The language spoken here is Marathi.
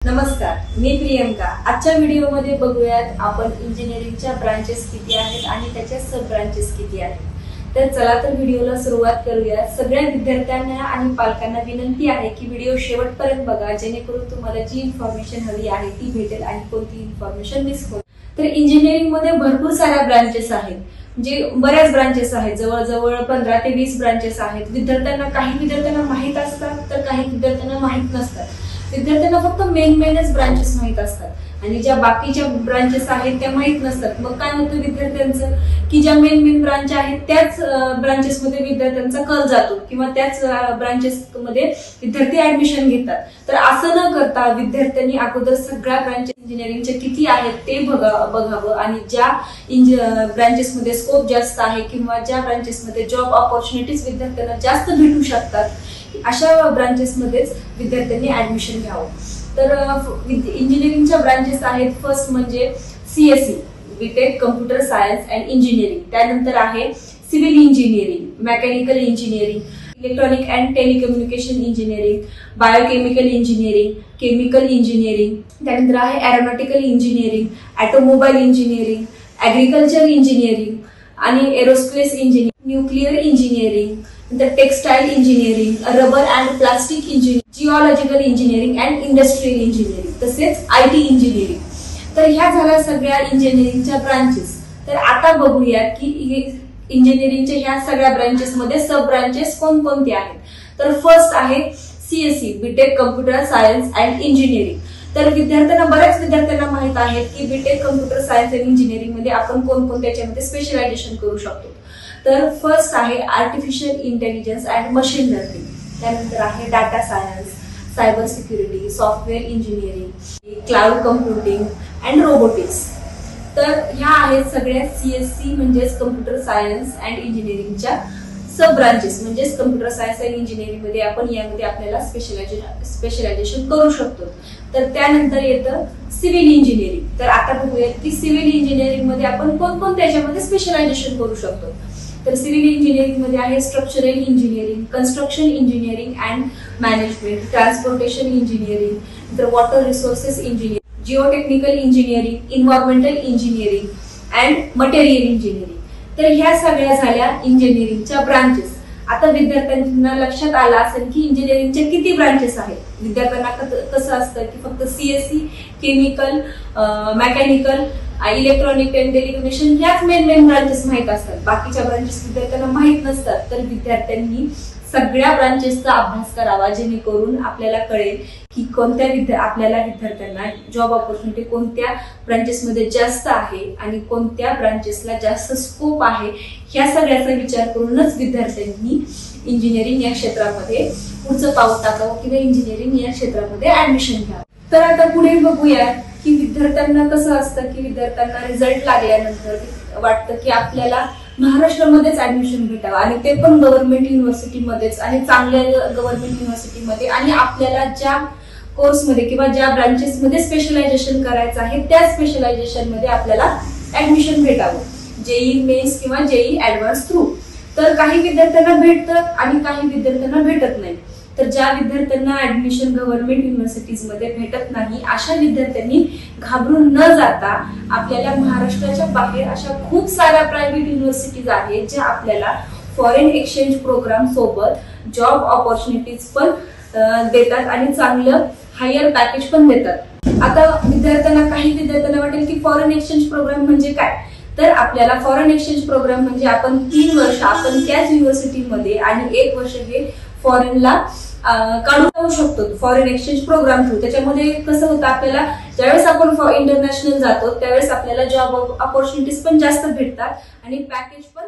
नमस्कार, मी प्रियंका। आजच्या व्हिडिओमध्ये बघूयात आपण इंजिनिअरिंगच्या ब्रांचेस किती आहेत आणि त्याच्या सब ब्रांचेस किती आहेत। तर चला तर व्हिडिओला सुरुवात करूया। सगळ्या विद्यार्थ्यांना आणि पालकांना विनंती आहे की व्हिडिओ शेवटपर्यंत बघा, जेणेकरून तुम्हाला जी इन्फॉर्मेशन हवी आहे ती भेटेल आणि कोणती इन्फॉर्मेशन मिस होईल। तर इंजिनिअरिंग मध्ये भरपूर साऱ्या ब्रांचेस आहेत, म्हणजे बऱ्याच ब्रांचेस आहेत, जवळजवळ 15 ते 20 ब्रांचेस आहेत। काही विद्यार्थ्यांना माहित असतात तर काही विद्यार्थ्यांना माहित नसतात। विद्यार्थ्यांना फक्त मेनच ब्रांचेस माहित असतात आणि ज्या बाकीच्या ब्रांचेस आहेत त्या माहित नसतात। मग काय होतं विद्यार्थ्यांचं की ज्या मेन ब्रांच आहेत त्याच ब्रांचेस मध्ये विद्यार्थ्यांचा कल जातो किंवा त्याच ब्रांचेस मध्ये विद्यार्थी ऍडमिशन घेतात। तर असं न करता विद्यार्थ्यांनी अगोदर सगळ्या ब्रांचेस इंजिनिअरिंगचे किती आहेत ते बघावं आणि ज्या ब्रांचेस मध्ये स्कोप जास्त आहे किंवा ज्या ब्रांचेस मध्ये जॉब ऑपॉर्च्युनिटीज विद्यार्थ्यांना जास्त भेटू शकतात अशा ब्रांचेस मध्येच विद्यार्थ्यांनी ऍडमिशन घ्यावं। तर इंजिनिअरिंगच्या ब्रांचेस आहेत, फर्स्ट म्हणजे CSE BTech computer science and engineering, त्यानंतर आहे civil engineering, mechanical engineering, electronic and telecommunication engineering, biochemical engineering, chemical engineering, त्यानंतर आहे aeronautical engineering, automobile engineering, agriculture engineering आणि aerospace engineering, nuclear engineering, textile engineering, rubber and plastic engineering, geological engineering and industrial engineering, तसेच आयटी इंजिनिअरिंग। तर ह्या झाल्या सगळ्या इंजिनिअरिंगच्या ब्रांचेस। तर आता बघूया की इंजिनिअरिंगच्या ह्या सगळ्या ब्रांचेस मध्ये सब ब्रांचेस कोणकोणते आहेत। तर फर्स्ट आहे CSE BTech computer science and engineering. तर बऱ्याच विद्यार्थ्यांना माहित आहे की B Tech computer science and engineering मध्ये आपण कोणकोणत्याच्यामध्ये स्पेशलायझेशन करू शकतो। तर फर्स्ट आहे artificial intelligence and machine learning, त्यानंतर आहे data science, cyber security, software engineering, cloud computing and robotics. तर ह्या आहेत सगळ्या सीएससी म्हणजेच कम्प्युटर सायन्स अँड इंजिनिअरिंगच्या सब ब्रांचेस, म्हणजेच कम्प्युटर सायन्स अँड इंजिनिअरिंग मध्ये आपण यामध्ये आपल्याला स्पेशलायझेशन करू शकतो। तर त्यानंतर येतं सिव्हिल इंजिनिअरिंग। तर आता बघूया की सिव्हिल इंजिनिअरिंग मध्ये आपण कोणकोणत्या याच्यामध्ये स्पेशलायझेशन करू शकतो। तर सिव्हिल इंजिनिअरिंग मध्ये आहे structural engineering, construction engineering and management, transportation engineering, तर water resources engineering, geotechnical engineering, environmental engineering and material engineering. तर ह्या सगळ्या झाल्या इंजिनिअरिंगच्या ब्रांचेस। आता विद्यार्थ्यांना लक्षात आलं असेल की इंजिनिअरिंगच्या किती ब्रांचेस आहेत। विद्यार्थ्यांना कसं असतं की फक्त CSC, chemical, mechanical, electronic and telecommunication ह्याच मेन ब्रांचेस माहित असतात, बाकीच्या ब्रांचेस विद्यार्थ्यांना माहित नसतात। तर विद्यार्थ्यांनी सगळ्या ब्रांचेसचा अभ्यास करावा, जेणेकरून आपल्याला कळेल की आपल्याला विद्यार्थ्यांना जॉब ऑपॉर्च्युनिटी कोणत्या ब्रांचेसमध्ये जास्त आहे आणि कोणत्या ब्रांचेसला जास्त स्कोप आहे। ह्या सगळ्याचा विचार करूनच विद्यार्थ्यांनी इंजिनिअरिंग या क्षेत्रामध्ये पुढचं पाऊल टाकावं किंवा इंजिनिअरिंग या क्षेत्रामध्ये ऍडमिशन घ्यावं। तर आता पुढे बघूया की विद्यार्थ्यांना कसं असतं की विद्यार्थ्यांना रिझल्ट लागल्यानंतर वाटतं की आपल्याला महाराष्ट्रामध्येच ऍडमिशन भेटावं आणि ते पण गव्हर्नमेंट युनिव्हर्सिटीमध्येच आणि चांगल्या गव्हर्नमेंट युनिव्हर्सिटीमध्ये, आणि आपल्याला ज्या कोर्समध्ये किंवा ज्या ब्रांचेसमध्ये स्पेशलायझेशन करायचं आहे त्या स्पेशलायझेशन मध्ये आपल्याला ऍडमिशन भेटावं, जेईई मेन्स किंवा जेईई ऍडव्हान्स थ्रू। तर काही विद्यार्थ्यांना भेटतं आणि काही विद्यार्थ्यांना भेटत नाही। तर ज्या विद्यार्थ्यांना ऍडमिशन गव्हर्नमेंट युनिव्हर्सिटीज मध्ये भेटत नाही अशा विद्यार्थ्यांनी घाबरून न जाता आपल्याला महाराष्ट्राच्या बाहेर अशा खूप साऱ्या प्रायव्हेट युनिव्हर्सिटीज आहेत ज्या आपल्याला फॉरेन एक्सचेंज प्रोग्राम सोबत जॉब ऑपॉर्च्युनिटीज पण देतात आणि चांगलं हायर पॅकेज पण देतात। आता काही विद्यार्थ्यांना वाटेल की फॉरेन एक्सचेंज प्रोग्राम म्हणजे काय। तर आपल्याला फॉरेन एक्सचेंज प्रोग्राम म्हणजे आपण 3 वर्ष आपण त्याच युनिव्हर्सिटीमध्ये आणि 1 वर्ष हे फॉरेनला काढून जाऊ शकतो फॉरेन एक्सचेंज प्रोग्राम थ्रू। त्याच्यामध्ये कसं होतं, आपल्याला ज्यावेळेस आपण इंटरनॅशनल जातो त्यावेळेस आपल्याला जॉब ऑपॉर्च्युनिटीज पण जास्त भेटतात आणि पॅकेज पण